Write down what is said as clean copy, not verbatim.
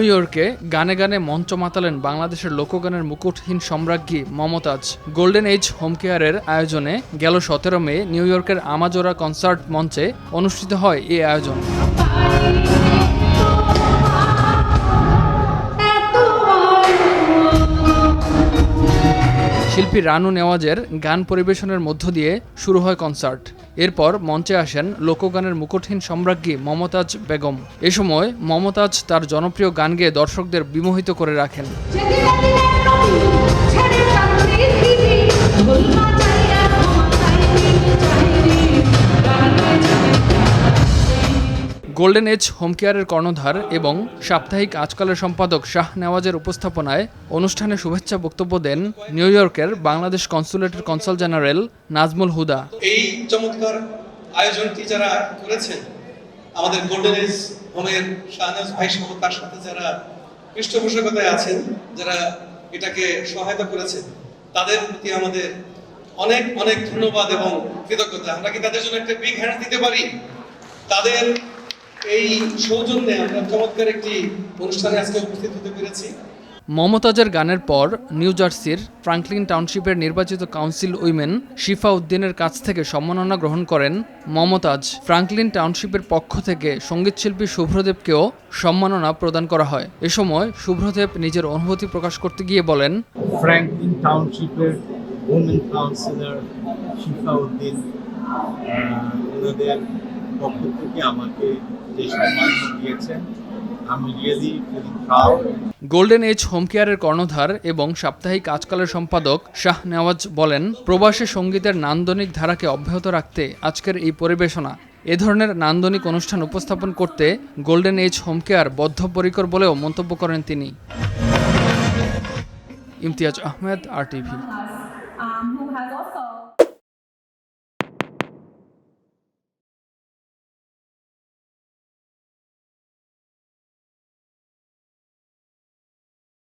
ইয়র্কে গানে গানে মঞ্চ মাতালেন বাংলাদেশের লোকগানের মুকুটহীন সম্রাজ্ঞী মমতাজ। গোল্ডেন এজ হোম কেয়ারের আয়োজনে গেল 17 মে নিউ ইয়র্কের আমাজোরা কনসার্ট মঞ্চে অনুষ্ঠিত হয় এই আয়োজন। শিল্পী রানু নেওয়াজের গান পরিবেশনের মধ্য দিয়ে শুরু হয় কনসার্ট। এরপর মঞ্চে আসেন লোকগানের মুকুটহীন সম্রাজ্ঞী মমতাজ বেগম। এ সময় মমতাজ তার জনপ্রিয় গান গেয়ে দর্শকদের বিমোহিত করে রাখেন। গোল্ডেন এজ হোম কেয়ারের কর্ণধার এবং সাপ্তাহিক আজকালের সম্পাদক শাহ নেওয়াজের উপস্থাপনায় অনুষ্ঠানে শুভেচ্ছা বক্তব্য দেন নিউ ইয়র্কের বাংলাদেশ কনসুলেটের কনসাল জেনারেল নাজমুল হুদা। এই চমৎকার আয়োজনটি যারা করেছেন, আমাদের গোল্ডেন এজ হোমের শাহনেওয়াজ ভাই সহ তার সাথে যারা পৃষ্ঠপোষকতায় আছেন, যারা এটাকে সহায়তা করেছেন, তাদের প্রতি আমাদের অনেক অনেক ধন্যবাদ এবং কৃতজ্ঞতা। আমরা কি তাদের জন্য একটা বিগ হ্যান্ড দিতে পারি? তাদের এই সৌজন্যে আমরা চমৎকার একটি অনুষ্ঠানে আজকে উপস্থিত হতে পেরেছি। মমতাজের গানের পর নিউ জার্সির ফ্রাঙ্কলিন টাউনশিপের নির্বাচিত কাউন্সিল উইমেন শিফা উদ্দিনের কাছ থেকে সম্মাননা গ্রহণ করেন মমতাজ। ফ্রাঙ্কলিন টাউনশিপের পক্ষ থেকে সঙ্গীতশিল্পী শুভ্রদেবকেও সম্মাননা প্রদান করা হয়। এ সময় শুভ্রদেব নিজের অনুভূতি প্রকাশ করতে গিয়ে বলেন, ফ্রাঙ্কলিন টাউনশিপের উইমেন কাউন্সিলর শিফা উদ্দিন ওনাদের পক্ষ থেকে আমাকে যে সম্মান দিয়েছেন, আমি really feeling proud. Golden age home কেয়ারের কর্ণধার এবং সাপ্তাহিক আজকালের সম্পাদক শাহ নেওয়াজ বলেন, প্রবাসী সঙ্গীতের নান্দনিক ধারাকে অব্যাহত রাখতে আজকের এই পরিবেশনা। এ ধরনের নান্দনিক অনুষ্ঠান উপস্থাপন করতে গোল্ডেন এজ হোম কেয়ার বদ্ধপরিকর বলেও মন্তব্য করেন তিনি। ইমতিয়াজ আহমেদ, RTV।